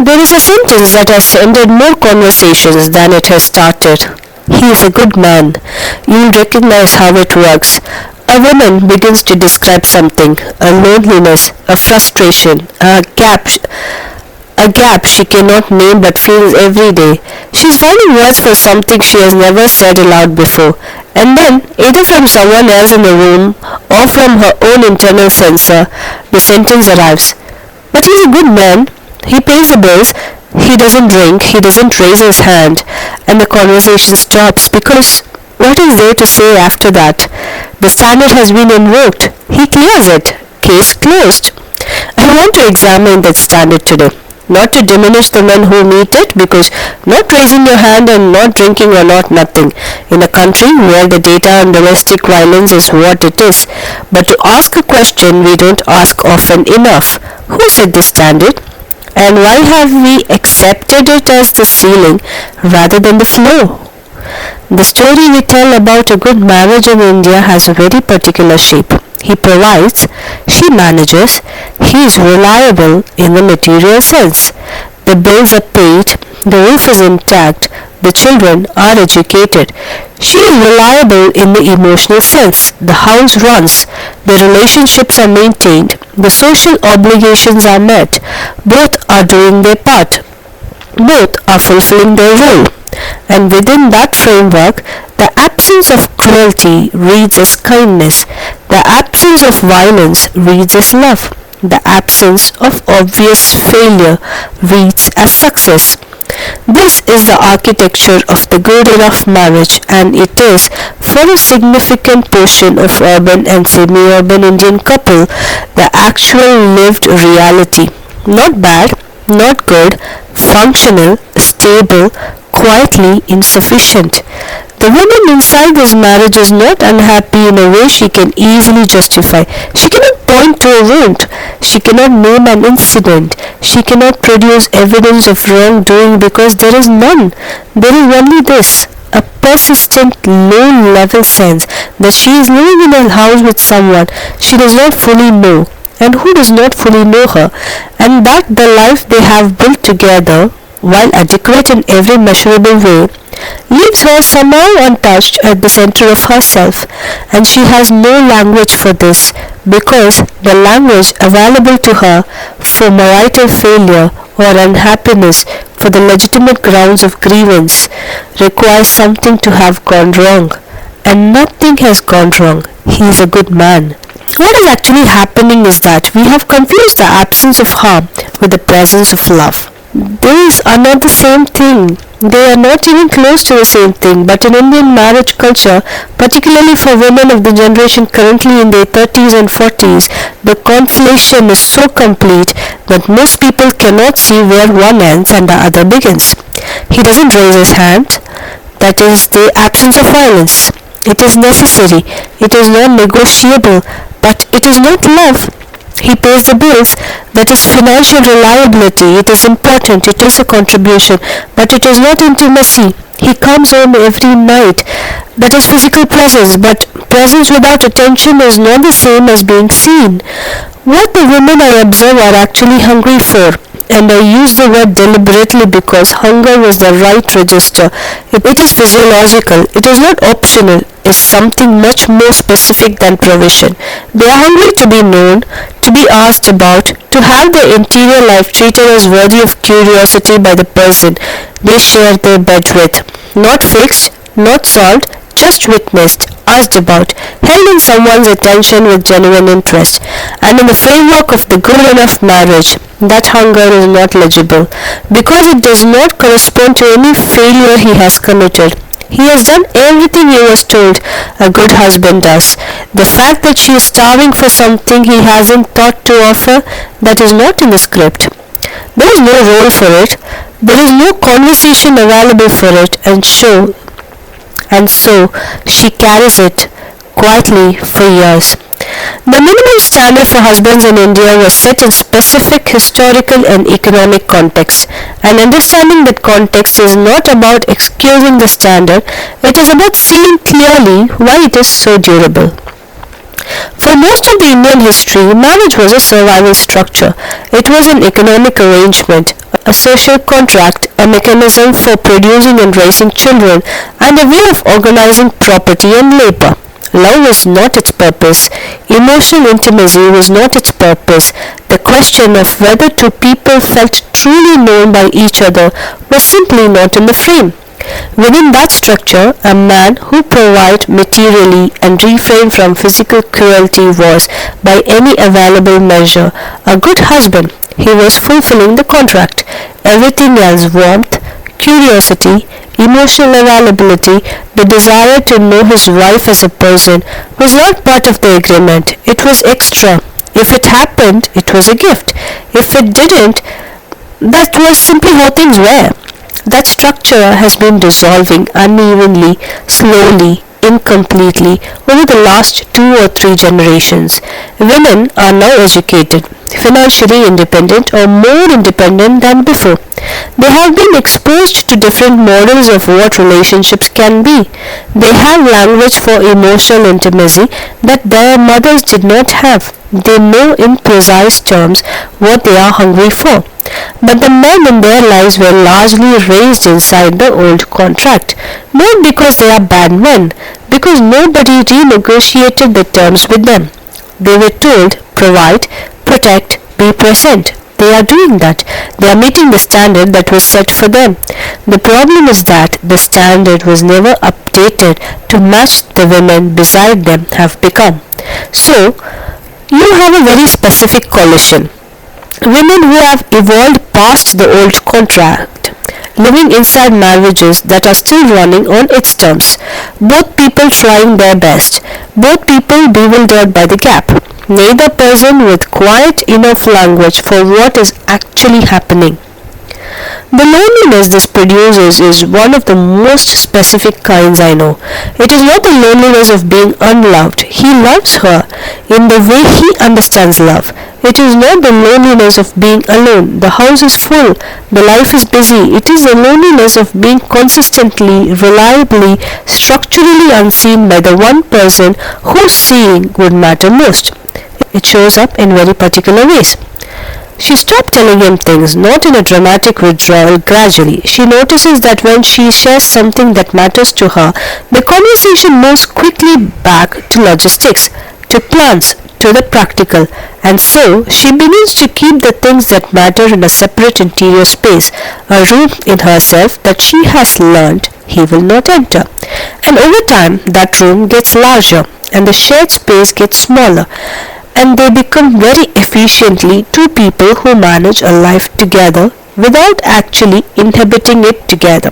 There is a sentence that has ended more conversations than it has started. He is a good man. You'll recognize how it works. A woman begins to describe something, a loneliness, a frustration, a gap she cannot name but feels every day. She's finding words for something she has never said aloud before. And then, either from someone else in the room or from her own internal censor, the sentence arrives. But he's a good man. He pays the bills. He doesn't drink. He doesn't raise his hand. And the conversation stops because what is there to say after that? The standard has been invoked. He clears it. Case closed. I want to examine that standard today. Not to diminish the men who meet it, because not raising your hand and not drinking are not nothing in a country where the data on domestic violence is what it is, but to ask a question we don't ask often enough. Who set the standard? And why have we accepted it as the ceiling rather than the floor? The story we tell about a good marriage in India has a very particular shape. He provides, she manages, he is reliable in the material sense. The bills are paid, the roof is intact, the children are educated. She is reliable in the emotional sense. The house runs, the relationships are maintained, the social obligations are met. Both are doing their part. Both are fulfilling their role. And within that framework, the absence of cruelty reads as kindness. The absence of violence reads as love. The absence of obvious failure reads as success. This is the architecture of the good enough marriage, and it is, for a significant portion of urban and semi-urban Indian couple, the actual lived reality. Not bad, not good, functional, stable, quietly insufficient. The woman inside this marriage is not unhappy in a way she can easily justify. She cannot point to a wound. She cannot name an incident. She cannot produce evidence of wrongdoing because there is none. There is only this, a persistent low-level sense that she is living in a house with someone she does not fully know and who does not fully know her, and that the life they have built together, while adequate in every measurable way, leaves her somehow untouched at the center of herself, and she has no language for this, because the language available to her for marital failure or unhappiness, for the legitimate grounds of grievance, requires something to have gone wrong. And nothing has gone wrong. He is a good man. What is actually happening is that we have confused the absence of harm with the presence of love. These are not the same thing. They are not even close to the same thing, but in Indian marriage culture, particularly for women of the generation currently in their 30s and 40s, the conflation is so complete that most people cannot see where one ends and the other begins. He doesn't raise his hand. That is the absence of violence. It is necessary. It is non-negotiable, but it is not love. He pays the bills. That is financial reliability. It is important. It is a contribution, but it is not intimacy. He comes home every night. That is physical presence, but presence without attention is not the same as being seen. What the women I observe are actually hungry for, and I use the word deliberately because hunger was the right register. It is physiological. It is not optional. It is something much more specific than provision. They are hungry to be known, to be asked about, to have their interior life treated as worthy of curiosity by the person they share their bed with. Not fixed, not solved, just witnessed, asked about, held in someone's attention with genuine interest. And in the framework of the good enough marriage, that hunger is not legible, because it does not correspond to any failure he has committed. He has done everything he was told a good husband does. The fact that she is starving for something he hasn't thought to offer, that is not in the script. There is no role for it. There is no conversation available for it, and so she carries it quietly for years. The minimum standard for husbands in India was set in specific historical and economic context, and understanding that context is not about excusing the standard, it is about seeing clearly why it is so durable. For most of the Indian history, marriage was a survival structure. It was an economic arrangement, a a social contract, a mechanism for producing and raising children, and a way of organizing property and labor. Love was not its purpose. Emotional intimacy was not its purpose. The question of whether two people felt truly known by each other was simply not in the frame. Within that structure, a man who provided materially and refrained from physical cruelty was, by any available measure, a good husband. He was fulfilling the contract. Everything else, warmth, curiosity, emotional availability, the desire to know his wife as a person, was not part of the agreement. It was extra. If it happened, it was a gift. If it didn't, that was simply how things were. That structure has been dissolving unevenly, slowly, incompletely over the last 2 or 3 generations. Women are now educated, financially independent or more independent than before. They have been exposed to different models of what relationships can be. They have language for emotional intimacy that their mothers did not have. They know in precise terms what they are hungry for. But the men in their lives were largely raised inside the old contract, not because they are bad men, because nobody renegotiated the terms with them. They were told, provide, protect, be present. They are doing that. They are meeting the standard that was set for them. The problem is that the standard was never updated to match the women beside them have become. So, you have a very specific coalition. Women who have evolved past the old contract, living inside marriages that are still running on its terms. Both people trying their best. Both people bewildered by the gap. Neither person with quite enough language for what is actually happening. The loneliness this produces is one of the most specific kinds I know. It is not the loneliness of being unloved. He loves her in the way he understands love. It is not the loneliness of being alone. The house is full. The life is busy. It is the loneliness of being consistently, reliably, structurally unseen by the one person whose seeing would matter most. It shows up in very particular ways. She stopped telling him things, not in a dramatic withdrawal gradually. She notices that when she shares something that matters to her, the conversation moves quickly back to logistics, to plans, to the practical, and so she begins to keep the things that matter in a separate interior space, a room in herself that she has learned he will not enter. And over time, that room gets larger, and the shared space gets smaller, and they become very efficiently two people who manage a life together without actually inhabiting it together.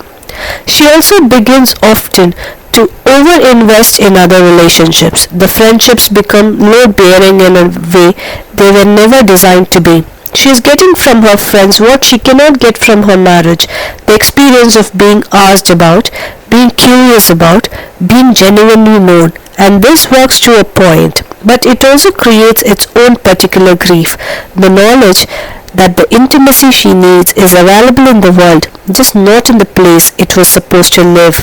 She also begins often to over-invest in other relationships. The friendships become load-bearing in a way they were never designed to be. She is getting from her friends what she cannot get from her marriage, the experience of being asked about, being curious about, being genuinely known. And this works to a point, but it also creates its own particular grief, the knowledge that the intimacy she needs is available in the world, just not in the place it was supposed to live.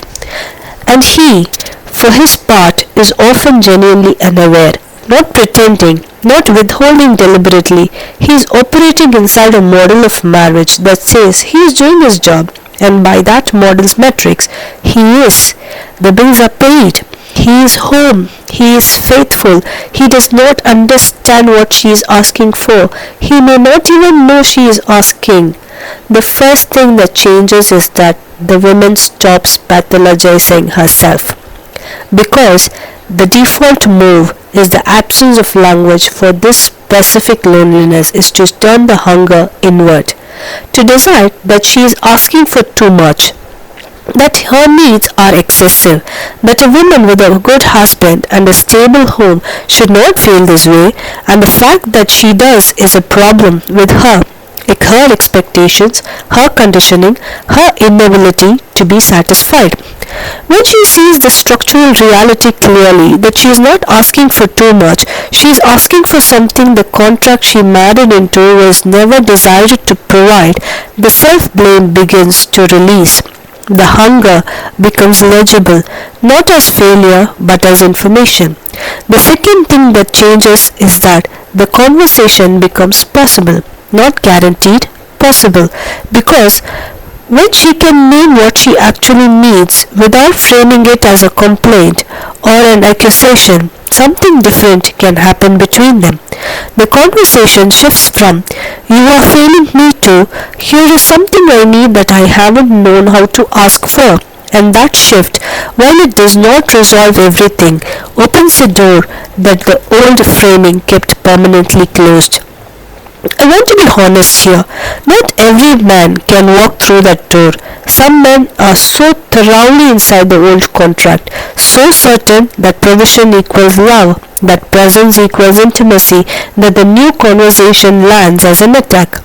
And he, for his part, is often genuinely unaware, not pretending, not withholding deliberately. He is operating inside a model of marriage that says he is doing his job, and by that model's metrics, he is. The bills are paid. He is home. He is faithful. He does not understand what she is asking for. He may not even know she is asking. The first thing that changes is that the woman stops pathologizing herself. Because the default move is the absence of language for this specific loneliness is to turn the hunger inward. To decide that she is asking for too much, that her needs are excessive, that a woman with a good husband and a stable home should not feel this way, and the fact that she does is a problem with her, like her expectations, her conditioning, her inability to be satisfied. When she sees the structural reality clearly, that she is not asking for too much, she is asking for something the contract she married into was never desired to provide, the self-blame begins to release. The hunger becomes legible, not as failure but as information. The second thing that changes is that the conversation becomes possible, not guaranteed, possible, because when she can name what she actually needs without framing it as a complaint or an accusation, something different can happen between them. The conversation shifts from, "You are failing me," to, "Here is something I need that I haven't known how to ask for." And that shift, while it does not resolve everything, opens a door that the old framing kept permanently closed. I want to be honest here. Not every man can walk through that door. Some men are so thoroughly inside the old contract, so certain that provision equals love, that presence equals intimacy, that the new conversation lands as an attack,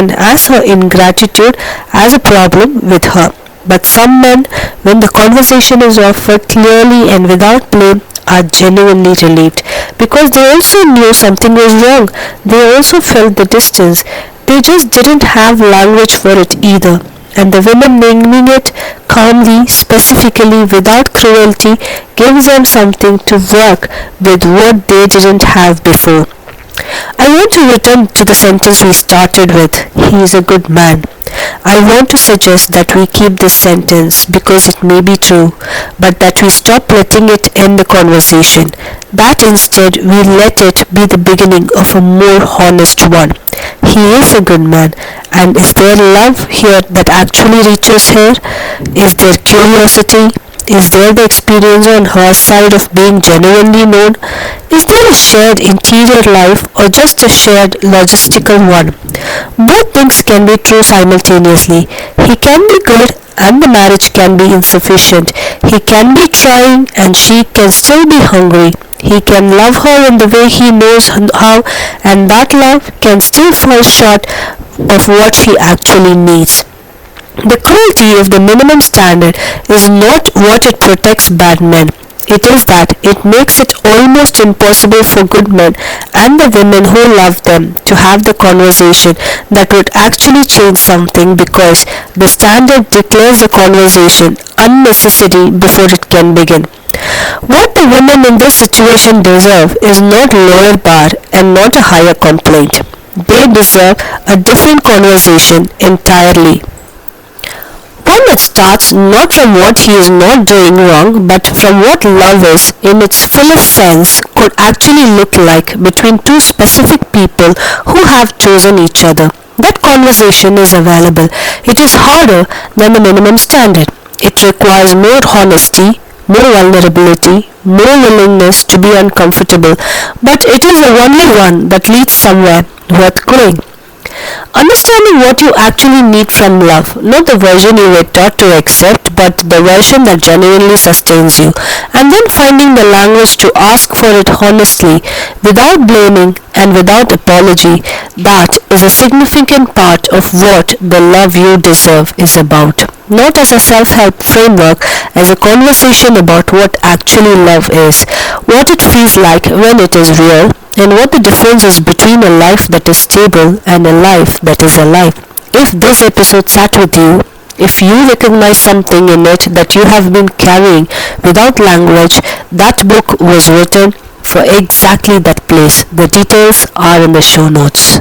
and as her ingratitude as a problem with her. But some men, when the conversation is offered clearly and without blame, are genuinely relieved, because they also knew something was wrong. They also felt the distance. They just didn't have language for it either. And the women naming it calmly, specifically, without cruelty, gives them something to work with what they didn't have before. I want to return to the sentence we started with, "He is a good man." I want to suggest that we keep this sentence because it may be true, but that we stop letting it end the conversation. That instead we let it be the beginning of a more honest one. He is a good man, and is there love here that actually reaches here? Is there curiosity? Is there the experience on her side of being genuinely known? Is there a shared interior life or just a shared logistical one? Both things can be true simultaneously. He can be good and the marriage can be insufficient. He can be trying and she can still be hungry. He can love her in the way he knows how, and that love can still fall short of what she actually needs. The cruelty of the minimum standard is not what it protects bad men. It is that it makes it almost impossible for good men and the women who love them to have the conversation that would actually change something, because the standard declares the conversation unnecessary before it can begin. What the women in this situation deserve is not lower bar and not a higher complaint. They deserve a different conversation entirely. One that starts not from what he is not doing wrong, but from what love is in its fullest sense could actually look like between two specific people who have chosen each other. That conversation is available. It is harder than the minimum standard. It requires more honesty, more vulnerability, more willingness to be uncomfortable, but it is the only one that leads somewhere worth going. Understanding what you actually need from love, not the version you were taught to accept, but the version that genuinely sustains you, and then finding the language to ask for it honestly, without blaming and without apology, that is a significant part of what the love you deserve is about. Not as a self-help framework, as a conversation about what actually love is, what it feels like when it is real, and what the difference is between a life that is stable and a life that is alive. If this episode sat with you, if you recognize something in it that you have been carrying without language, that book was written for exactly that place. The details are in the show notes.